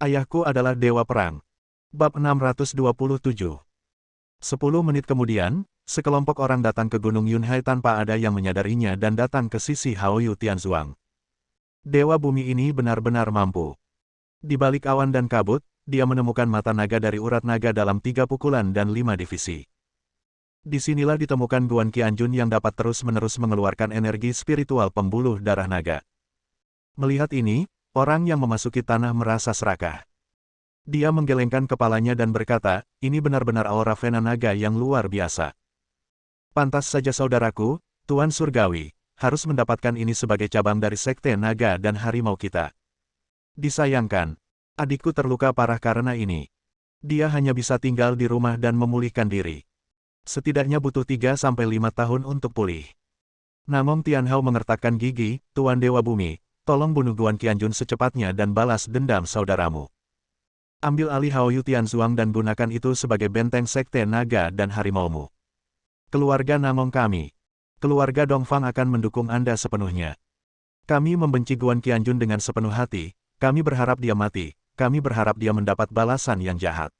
Ayahku adalah dewa perang. Bab 627. 10 menit kemudian, sekelompok orang datang ke Gunung Yunhai tanpa ada yang menyadarinya dan datang ke sisi Haoyu Tianzhuang. Dewa bumi ini benar-benar mampu. Di balik awan dan kabut, dia menemukan mata naga dari urat naga dalam 3 pukulan dan 5 divisi. Disinilah ditemukan Guan Qianjun yang dapat terus-menerus mengeluarkan energi spiritual pembuluh darah naga. Melihat ini, orang yang memasuki tanah merasa serakah. Dia menggelengkan kepalanya dan berkata, ini benar-benar aura Vena naga yang luar biasa. Pantas saja saudaraku, Tuan Surgawi, harus mendapatkan ini sebagai cabang dari sekte naga dan harimau kita. Disayangkan, adikku terluka parah karena ini. Dia hanya bisa tinggal di rumah dan memulihkan diri. Setidaknya butuh 3-5 tahun untuk pulih. Namong Tianhao mengertakkan gigi, Tuan Dewa Bumi, tolong bunuh Guan Qianjun secepatnya dan balas dendam saudaramu. Ambil alih Haoyu Tianzhuang dan gunakan itu sebagai benteng sekte naga dan harimaumu. Keluarga Namong kami, keluarga Dongfang akan mendukung Anda sepenuhnya. Kami membenci Guan Qianjun dengan sepenuh hati, kami berharap dia mati, kami berharap dia mendapat balasan yang jahat.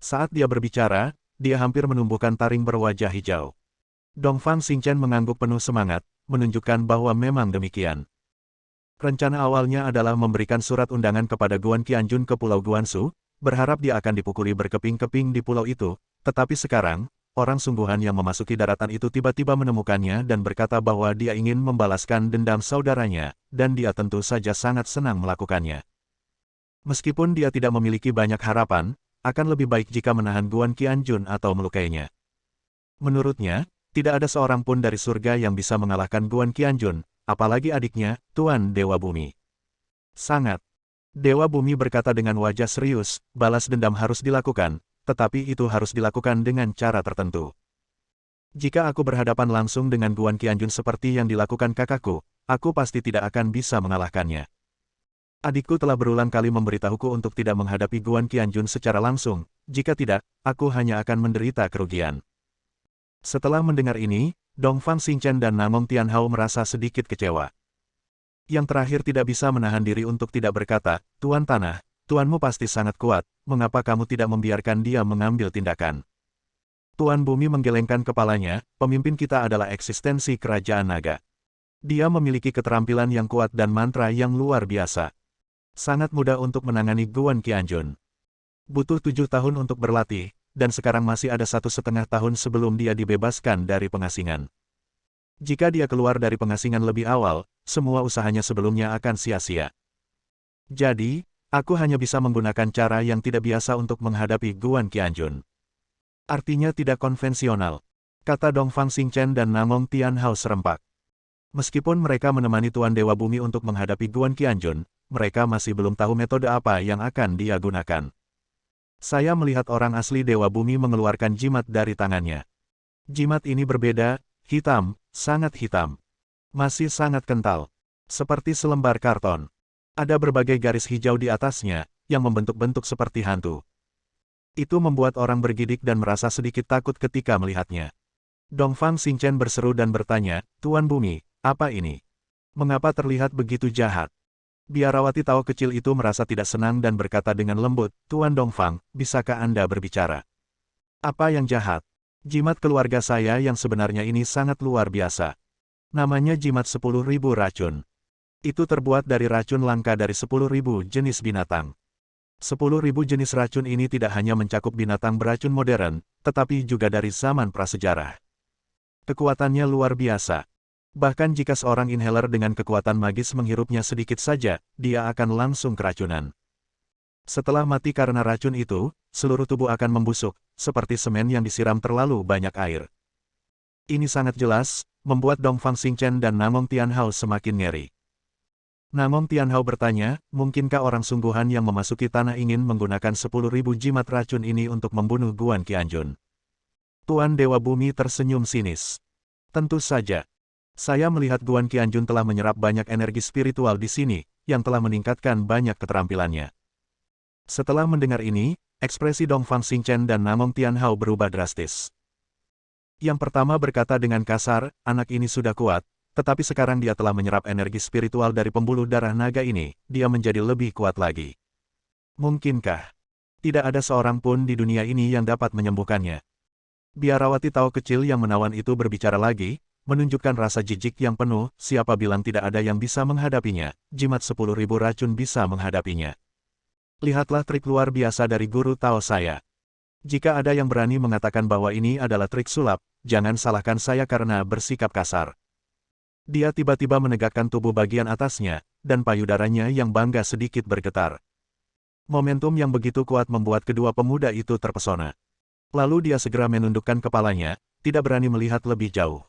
Saat dia berbicara, dia hampir menumbuhkan taring berwajah hijau. Dongfang Xingchen mengangguk penuh semangat, menunjukkan bahwa memang demikian. Rencana awalnya adalah memberikan surat undangan kepada Guan Qianjun ke Pulau Guansu, berharap dia akan dipukuli berkeping-keping di pulau itu, tetapi sekarang, orang sungguhan yang memasuki daratan itu tiba-tiba menemukannya dan berkata bahwa dia ingin membalaskan dendam saudaranya, dan dia tentu saja sangat senang melakukannya. Meskipun dia tidak memiliki banyak harapan, akan lebih baik jika menahan Guan Qianjun atau melukainya. Menurutnya, tidak ada seorang pun dari surga yang bisa mengalahkan Guan Qianjun, apalagi adiknya, Tuan Dewa Bumi. Sangat. Dewa Bumi berkata dengan wajah serius, balas dendam harus dilakukan, tetapi itu harus dilakukan dengan cara tertentu. Jika aku berhadapan langsung dengan Guan Qianjun seperti yang dilakukan kakakku, aku pasti tidak akan bisa mengalahkannya. Adikku telah berulang kali memberitahuku untuk tidak menghadapi Guan Qianjun secara langsung, jika tidak, aku hanya akan menderita kerugian. Setelah mendengar ini, Dongfang Xingchen dan Namong Tianhao merasa sedikit kecewa. Yang terakhir tidak bisa menahan diri untuk tidak berkata, Tuan Tanah, Tuanmu pasti sangat kuat, mengapa kamu tidak membiarkan dia mengambil tindakan? Tuan Bumi menggelengkan kepalanya, pemimpin kita adalah eksistensi kerajaan naga. Dia memiliki keterampilan yang kuat dan mantra yang luar biasa. Sangat mudah untuk menangani Guan Qianjun. Butuh 7 tahun untuk berlatih, dan sekarang masih ada 1,5 tahun sebelum dia dibebaskan dari pengasingan. Jika dia keluar dari pengasingan lebih awal, semua usahanya sebelumnya akan sia-sia. Jadi, aku hanya bisa menggunakan cara yang tidak biasa untuk menghadapi Guan Qianjun. Artinya tidak konvensional, kata Dongfang Xingchen dan Namong Tianhao serempak. Meskipun mereka menemani Tuan Dewa Bumi untuk menghadapi Guan Qianjun, mereka masih belum tahu metode apa yang akan dia gunakan. Saya melihat orang asli Dewa Bumi mengeluarkan jimat dari tangannya. Jimat ini berbeda, hitam, sangat hitam. Masih sangat kental. Seperti selembar karton. Ada berbagai garis hijau di atasnya, yang membentuk-bentuk seperti hantu. Itu membuat orang bergidik dan merasa sedikit takut ketika melihatnya. Dongfang Xingchen berseru dan bertanya, Tuan Bumi, apa ini? Mengapa terlihat begitu jahat? Biarawati tahu kecil itu merasa tidak senang dan berkata dengan lembut, Tuan Dongfang, bisakah Anda berbicara? Apa yang jahat? Jimat keluarga saya yang sebenarnya ini sangat luar biasa. Namanya jimat 10.000 racun. Itu terbuat dari racun langka dari 10.000 jenis binatang. 10.000 jenis racun ini tidak hanya mencakup binatang beracun modern, tetapi juga dari zaman prasejarah. Kekuatannya luar biasa. Bahkan jika seorang inhaler dengan kekuatan magis menghirupnya sedikit saja, dia akan langsung keracunan. Setelah mati karena racun itu, seluruh tubuh akan membusuk, seperti semen yang disiram terlalu banyak air. Ini sangat jelas, membuat Dongfang Xingchen dan Namong Tianhao semakin ngeri. Namong Tianhao bertanya, mungkinkah orang sungguhan yang memasuki tanah ingin menggunakan 10.000 jimat racun ini untuk membunuh Guan Qianjun? Tuan Dewa Bumi tersenyum sinis. Tentu saja. Saya melihat Guan Qianjun telah menyerap banyak energi spiritual di sini, yang telah meningkatkan banyak keterampilannya. Setelah mendengar ini, ekspresi Dongfang Xingchen dan Namong Tianhao berubah drastis. Yang pertama berkata dengan kasar, anak ini sudah kuat, tetapi sekarang dia telah menyerap energi spiritual dari pembuluh darah naga ini, dia menjadi lebih kuat lagi. Mungkinkah? Tidak ada seorang pun di dunia ini yang dapat menyembuhkannya. Biarawati Tao kecil yang menawan itu berbicara lagi, menunjukkan rasa jijik yang penuh, siapa bilang tidak ada yang bisa menghadapinya, jimat 10.000 racun bisa menghadapinya. Lihatlah trik luar biasa dari guru Tao saya. Jika ada yang berani mengatakan bahwa ini adalah trik sulap, jangan salahkan saya karena bersikap kasar. Dia tiba-tiba menegakkan tubuh bagian atasnya, dan payudaranya yang bangga sedikit bergetar. Momentum yang begitu kuat membuat kedua pemuda itu terpesona. Lalu dia segera menundukkan kepalanya, tidak berani melihat lebih jauh.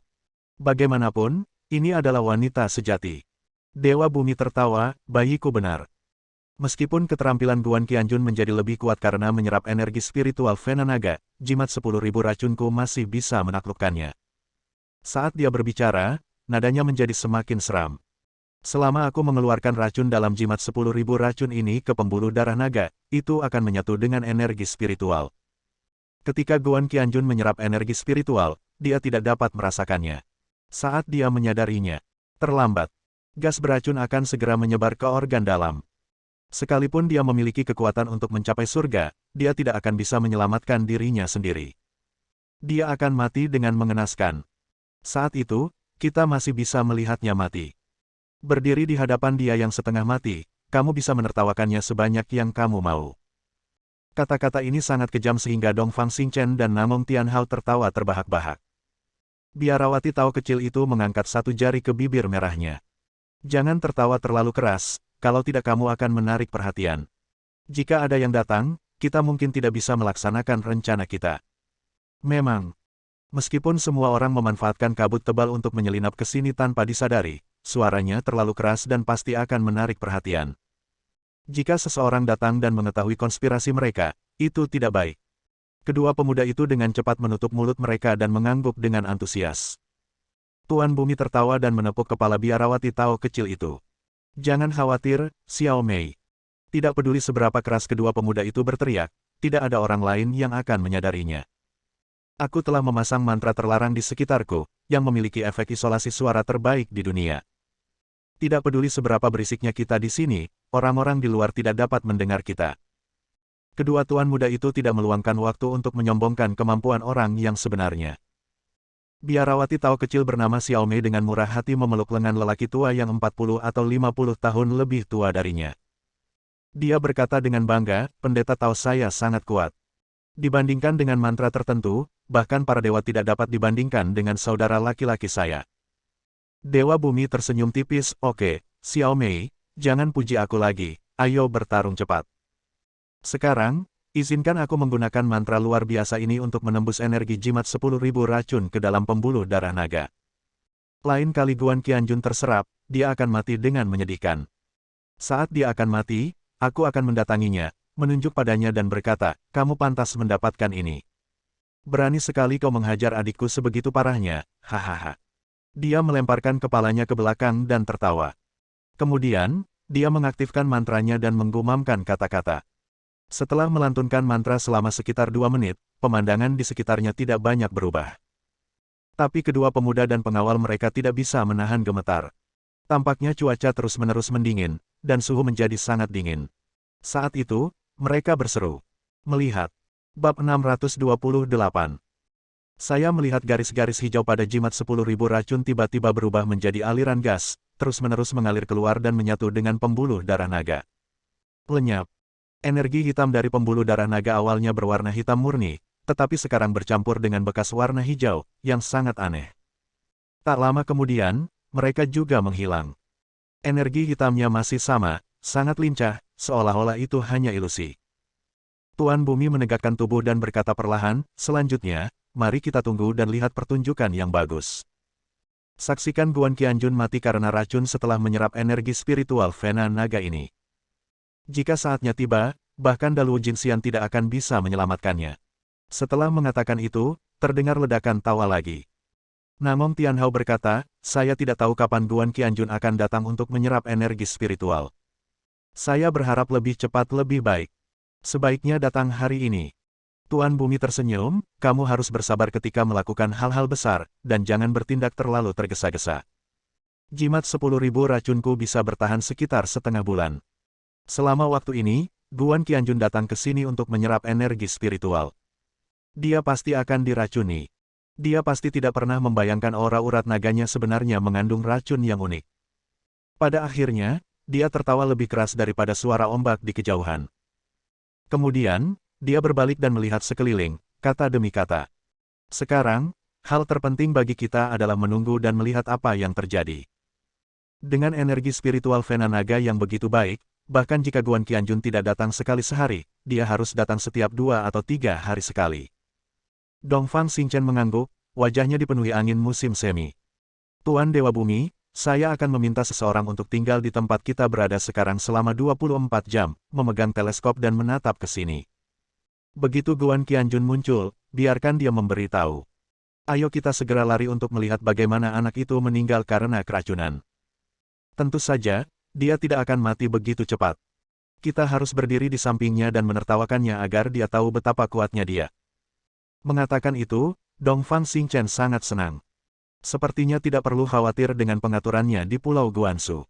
Bagaimanapun, ini adalah wanita sejati. Dewa Bumi tertawa, bayiku benar. Meskipun keterampilan Guan Qianjun menjadi lebih kuat karena menyerap energi spiritual Vena Naga, jimat 10.000 racunku masih bisa menaklukkannya. Saat dia berbicara, nadanya menjadi semakin seram. Selama aku mengeluarkan racun dalam jimat 10.000 racun ini ke pembuluh darah naga, itu akan menyatu dengan energi spiritual. Ketika Guan Qianjun menyerap energi spiritual, dia tidak dapat merasakannya. Saat dia menyadarinya, terlambat. Gas beracun akan segera menyebar ke organ dalam. Sekalipun dia memiliki kekuatan untuk mencapai surga, dia tidak akan bisa menyelamatkan dirinya sendiri. Dia akan mati dengan mengenaskan. Saat itu, kita masih bisa melihatnya mati. Berdiri di hadapan dia yang setengah mati, kamu bisa menertawakannya sebanyak yang kamu mau. Kata-kata ini sangat kejam sehingga Dongfang Xingchen dan Namong Tianhao tertawa terbahak-bahak. Biarawati Tao kecil itu mengangkat satu jari ke bibir merahnya. Jangan tertawa terlalu keras, kalau tidak kamu akan menarik perhatian. Jika ada yang datang, kita mungkin tidak bisa melaksanakan rencana kita. Memang, meskipun semua orang memanfaatkan kabut tebal untuk menyelinap ke sini tanpa disadari, suaranya terlalu keras dan pasti akan menarik perhatian. Jika seseorang datang dan mengetahui konspirasi mereka, itu tidak baik. Kedua pemuda itu dengan cepat menutup mulut mereka dan mengangguk dengan antusias. Tuan Bumi tertawa dan menepuk kepala Biarawati Tao kecil itu. Jangan khawatir, Xiao Mei. Tidak peduli seberapa keras kedua pemuda itu berteriak, tidak ada orang lain yang akan menyadarinya. Aku telah memasang mantra terlarang di sekitarku, yang memiliki efek isolasi suara terbaik di dunia. Tidak peduli seberapa berisiknya kita di sini, orang-orang di luar tidak dapat mendengar kita. Kedua tuan muda itu tidak meluangkan waktu untuk menyombongkan kemampuan orang yang sebenarnya. Biarawati Tao kecil bernama Xiao Mei dengan murah hati memeluk lengan lelaki tua yang 40 atau 50 tahun lebih tua darinya. Dia berkata dengan bangga, pendeta Tao saya sangat kuat. Dibandingkan dengan mantra tertentu, bahkan para dewa tidak dapat dibandingkan dengan saudara laki-laki saya. Dewa Bumi tersenyum tipis, oke, Xiao Mei, jangan puji aku lagi, ayo bertarung cepat. Sekarang, izinkan aku menggunakan mantra luar biasa ini untuk menembus energi jimat 10.000 racun ke dalam pembuluh darah naga. Lain kali Guan Qianjun terserap, dia akan mati dengan menyedihkan. Saat dia akan mati, aku akan mendatanginya, menunjuk padanya dan berkata, kamu pantas mendapatkan ini. Berani sekali kau menghajar adikku sebegitu parahnya, hahaha. Dia melemparkan kepalanya ke belakang dan tertawa. Kemudian, dia mengaktifkan mantranya dan menggumamkan kata-kata. Setelah melantunkan mantra selama sekitar 2 menit, pemandangan di sekitarnya tidak banyak berubah. Tapi kedua pemuda dan pengawal mereka tidak bisa menahan gemetar. Tampaknya cuaca terus-menerus mendingin, dan suhu menjadi sangat dingin. Saat itu, mereka berseru. Melihat. Bab 628. Saya melihat garis-garis hijau pada jimat 10.000 racun tiba-tiba berubah menjadi aliran gas, terus-menerus mengalir keluar dan menyatu dengan pembuluh darah naga. Lenyap. Energi hitam dari pembuluh darah naga awalnya berwarna hitam murni, tetapi sekarang bercampur dengan bekas warna hijau, yang sangat aneh. Tak lama kemudian, mereka juga menghilang. Energi hitamnya masih sama, sangat lincah, seolah-olah itu hanya ilusi. Tuan Bumi menegakkan tubuh dan berkata perlahan, selanjutnya, mari kita tunggu dan lihat pertunjukan yang bagus. Saksikan Guan Qianjun mati karena racun setelah menyerap energi spiritual Vena Naga ini. Jika saatnya tiba, bahkan Daluo Jinxian tidak akan bisa menyelamatkannya. Setelah mengatakan itu, terdengar ledakan tawa lagi. Namong Tianhao berkata, saya tidak tahu kapan Guan Qianjun akan datang untuk menyerap energi spiritual. Saya berharap lebih cepat lebih baik. Sebaiknya datang hari ini. Tuan Bumi tersenyum, kamu harus bersabar ketika melakukan hal-hal besar, dan jangan bertindak terlalu tergesa-gesa. Jimat 10.000 racunku bisa bertahan sekitar setengah bulan. Selama waktu ini, Guan Qianjun datang ke sini untuk menyerap energi spiritual. Dia pasti akan diracuni. Dia pasti tidak pernah membayangkan aura urat naganya sebenarnya mengandung racun yang unik. Pada akhirnya, dia tertawa lebih keras daripada suara ombak di kejauhan. Kemudian, dia berbalik dan melihat sekeliling, kata demi kata. Sekarang, hal terpenting bagi kita adalah menunggu dan melihat apa yang terjadi. Dengan energi spiritual Vena Naga yang begitu baik, bahkan jika Guan Qianjun tidak datang sekali sehari, dia harus datang setiap 2 atau 3 hari sekali. Dongfang Xingchen mengangguk, wajahnya dipenuhi angin musim semi. Tuan Dewa Bumi, saya akan meminta seseorang untuk tinggal di tempat kita berada sekarang selama 24 jam, memegang teleskop dan menatap ke sini. Begitu Guan Qianjun muncul, biarkan dia memberitahu. Ayo kita segera lari untuk melihat bagaimana anak itu meninggal karena keracunan. Tentu saja, dia tidak akan mati begitu cepat. Kita harus berdiri di sampingnya dan menertawakannya agar dia tahu betapa kuatnya dia. Mengatakan itu, Dongfang Xingchen sangat senang. Sepertinya tidak perlu khawatir dengan pengaturannya di Pulau Guansu.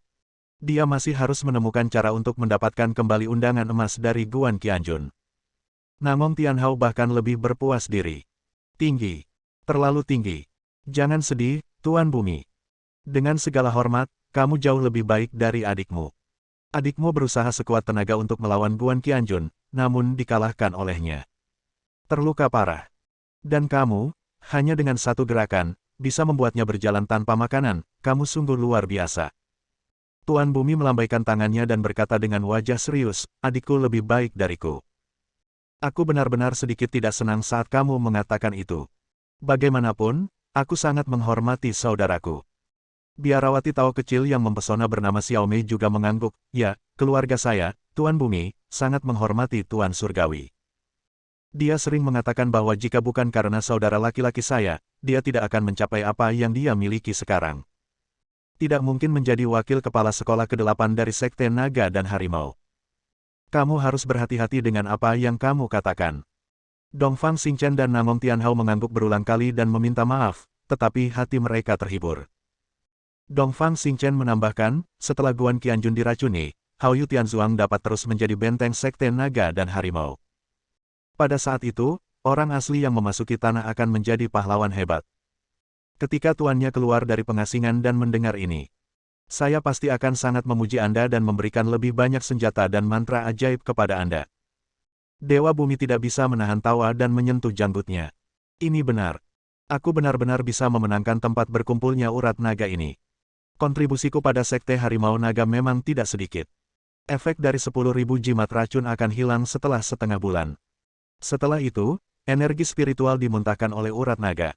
Dia masih harus menemukan cara untuk mendapatkan kembali undangan emas dari Guan Qianjun. Namong Tianhao bahkan lebih berpuas diri. Tinggi. Terlalu tinggi. Jangan sedih, Tuan Bumi. Dengan segala hormat, kamu jauh lebih baik dari adikmu. Adikmu berusaha sekuat tenaga untuk melawan Guan Qianjun, namun dikalahkan olehnya. Terluka parah. Dan kamu, hanya dengan satu gerakan, bisa membuatnya berjalan tanpa makanan, kamu sungguh luar biasa. Tuan Bumi melambaikan tangannya dan berkata dengan wajah serius, adikku lebih baik dariku. Aku benar-benar sedikit tidak senang saat kamu mengatakan itu. Bagaimanapun, aku sangat menghormati saudaraku. Biarawati Tao kecil yang mempesona bernama Xiaomei juga mengangguk, ya, keluarga saya, Tuan Bumi, sangat menghormati Tuan Surgawi. Dia sering mengatakan bahwa jika bukan karena saudara laki-laki saya, dia tidak akan mencapai apa yang dia miliki sekarang. Tidak mungkin menjadi wakil kepala sekolah ke-8 dari Sekte Naga dan Harimau. Kamu harus berhati-hati dengan apa yang kamu katakan. Dongfang Xingchen dan Namong Tianhao mengangguk berulang kali dan meminta maaf, tetapi hati mereka terhibur. Dongfang Xingchen menambahkan, setelah Guan Qianjun diracuni, Haoyu Tianzuang dapat terus menjadi benteng Sekte Naga dan Harimau. Pada saat itu, orang asli yang memasuki tanah akan menjadi pahlawan hebat. Ketika tuannya keluar dari pengasingan dan mendengar ini, saya pasti akan sangat memuji Anda dan memberikan lebih banyak senjata dan mantra ajaib kepada Anda. Dewa Bumi tidak bisa menahan tawa dan menyentuh janggutnya. Ini benar. Aku benar-benar bisa memenangkan tempat berkumpulnya urat naga ini. Kontribusiku pada Sekte Harimau Naga memang tidak sedikit. Efek dari 10.000 jimat racun akan hilang setelah setengah bulan. Setelah itu, energi spiritual dimuntahkan oleh urat naga.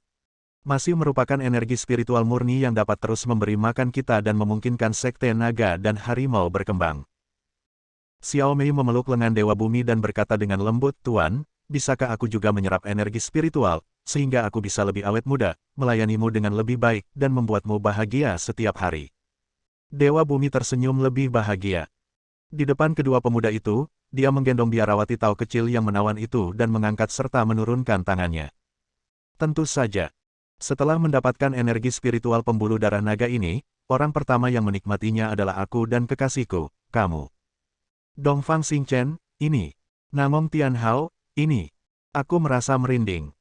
Masih merupakan energi spiritual murni yang dapat terus memberi makan kita dan memungkinkan Sekte Naga dan Harimau berkembang. Xiaomei memeluk lengan Dewa Bumi dan berkata dengan lembut, Tuan, bisakah aku juga menyerap energi spiritual, sehingga aku bisa lebih awet muda, melayanimu dengan lebih baik, dan membuatmu bahagia setiap hari. Dewa Bumi tersenyum lebih bahagia. Di depan kedua pemuda itu, dia menggendong biarawati Tao kecil yang menawan itu dan mengangkat serta menurunkan tangannya. Tentu saja. Setelah mendapatkan energi spiritual pembuluh darah naga ini, orang pertama yang menikmatinya adalah aku dan kekasihku, kamu. Dongfang Xingchen, ini. Namong Tianhao, ini. Aku merasa merinding.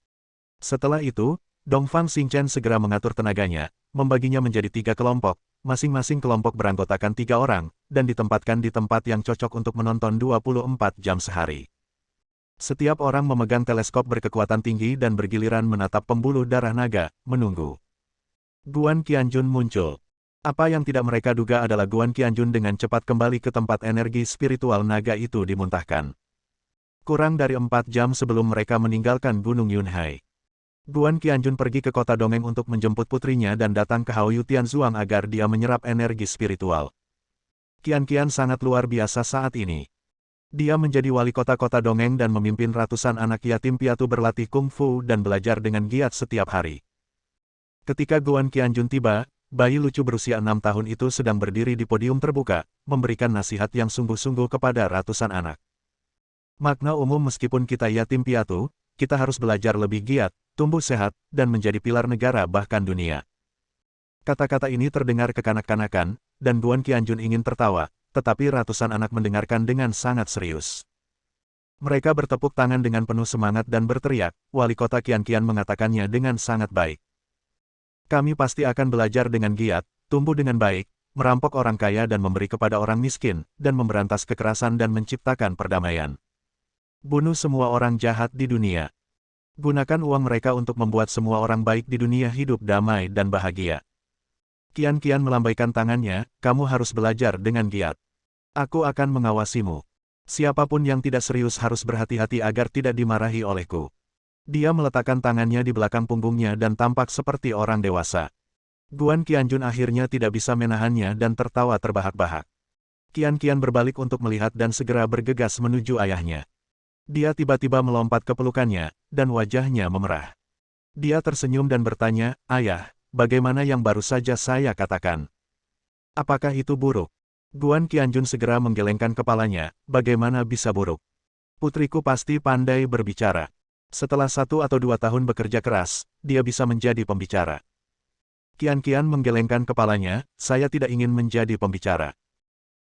Setelah itu, Dongfang Xingchen segera mengatur tenaganya, membaginya menjadi 3 kelompok, masing-masing kelompok beranggotakan 3 orang, dan ditempatkan di tempat yang cocok untuk menonton 24 jam sehari. Setiap orang memegang teleskop berkekuatan tinggi dan bergiliran menatap pembuluh darah naga, menunggu. Guan Qianjun muncul. Apa yang tidak mereka duga adalah Guan Qianjun dengan cepat kembali ke tempat energi spiritual naga itu dimuntahkan. Kurang dari 4 jam sebelum mereka meninggalkan Gunung Yunhai. Guan Qianjun pergi ke kota dongeng untuk menjemput putrinya dan datang ke Haoyu Tianzuang agar dia menyerap energi spiritual. Qian sangat luar biasa saat ini. Dia menjadi wali kota-kota dongeng dan memimpin ratusan anak yatim piatu berlatih kungfu dan belajar dengan giat setiap hari. Ketika Guan Qianjun tiba, bayi lucu berusia 6 tahun itu sedang berdiri di podium terbuka, memberikan nasihat yang sungguh-sungguh kepada ratusan anak. Makna umum meskipun kita yatim piatu, kita harus belajar lebih giat, tumbuh sehat, dan menjadi pilar negara bahkan dunia. Kata-kata ini terdengar kekanak-kanakan, dan Guan Qianjun ingin tertawa, tetapi ratusan anak mendengarkan dengan sangat serius. Mereka bertepuk tangan dengan penuh semangat dan berteriak, wali kota Qianqian mengatakannya dengan sangat baik. Kami pasti akan belajar dengan giat, tumbuh dengan baik, merampok orang kaya dan memberi kepada orang miskin, dan memberantas kekerasan dan menciptakan perdamaian. Bunuh semua orang jahat di dunia. Gunakan uang mereka untuk membuat semua orang baik di dunia hidup damai dan bahagia. Qianqian melambaikan tangannya, kamu harus belajar dengan giat. Aku akan mengawasimu. Siapapun yang tidak serius harus berhati-hati agar tidak dimarahi olehku. Dia meletakkan tangannya di belakang punggungnya dan tampak seperti orang dewasa. Guan Qianjun akhirnya tidak bisa menahannya dan tertawa terbahak-bahak. Qianqian berbalik untuk melihat dan segera bergegas menuju ayahnya. Dia tiba-tiba melompat ke pelukannya, dan wajahnya memerah. Dia tersenyum dan bertanya, "Ayah, bagaimana yang baru saja saya katakan? Apakah itu buruk?" Guan Qianjun segera menggelengkan kepalanya, bagaimana bisa buruk? Putriku pasti pandai berbicara. Setelah 1 atau 2 tahun bekerja keras, dia bisa menjadi pembicara. Qianqian menggelengkan kepalanya, saya tidak ingin menjadi pembicara.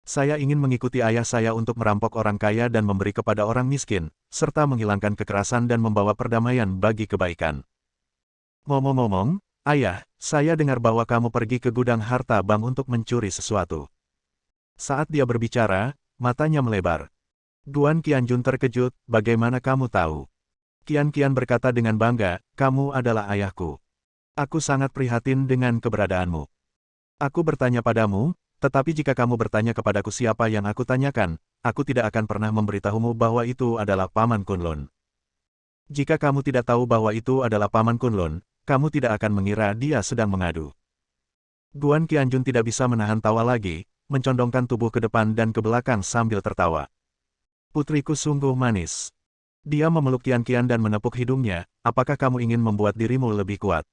Saya ingin mengikuti ayah saya untuk merampok orang kaya dan memberi kepada orang miskin, serta menghilangkan kekerasan dan membawa perdamaian bagi kebaikan. Ngomong-ngomong, ayah, saya dengar bahwa kamu pergi ke gudang harta bank untuk mencuri sesuatu. Saat dia berbicara, matanya melebar. Guan Qianjun terkejut, bagaimana kamu tahu? Qianqian berkata dengan bangga, kamu adalah ayahku. Aku sangat prihatin dengan keberadaanmu. Aku bertanya padamu, tetapi jika kamu bertanya kepadaku siapa yang aku tanyakan, aku tidak akan pernah memberitahumu bahwa itu adalah Paman Kunlun. Jika kamu tidak tahu bahwa itu adalah Paman Kunlun, kamu tidak akan mengira dia sedang mengadu. Guan Qianjun tidak bisa menahan tawa lagi, mencondongkan tubuh ke depan dan ke belakang sambil tertawa. Putriku sungguh manis. Dia memeluk Qianqian dan menepuk hidungnya, apakah kamu ingin membuat dirimu lebih kuat?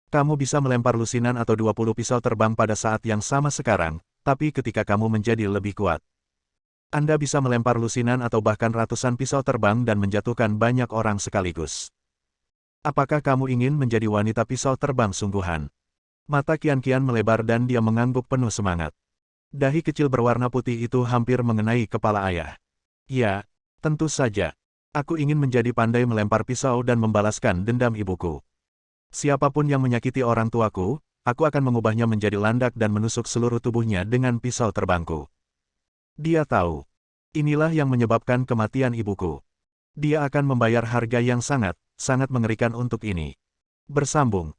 Kamu bisa melempar lusinan atau 20 pisau terbang pada saat yang sama sekarang, tapi ketika kamu menjadi lebih kuat. Anda bisa melempar lusinan atau bahkan ratusan pisau terbang dan menjatuhkan banyak orang sekaligus. Apakah kamu ingin menjadi wanita pisau terbang sungguhan? Mata Qianqian melebar dan dia mengangguk penuh semangat. Dahi kecil berwarna putih itu hampir mengenai kepala ayah. Ya, tentu saja. Aku ingin menjadi pandai melempar pisau dan membalaskan dendam ibuku. Siapapun yang menyakiti orang tuaku, aku akan mengubahnya menjadi landak dan menusuk seluruh tubuhnya dengan pisau terbangku. Dia tahu. Inilah yang menyebabkan kematian ibuku. Dia akan membayar harga yang sangat, sangat mengerikan untuk ini. Bersambung.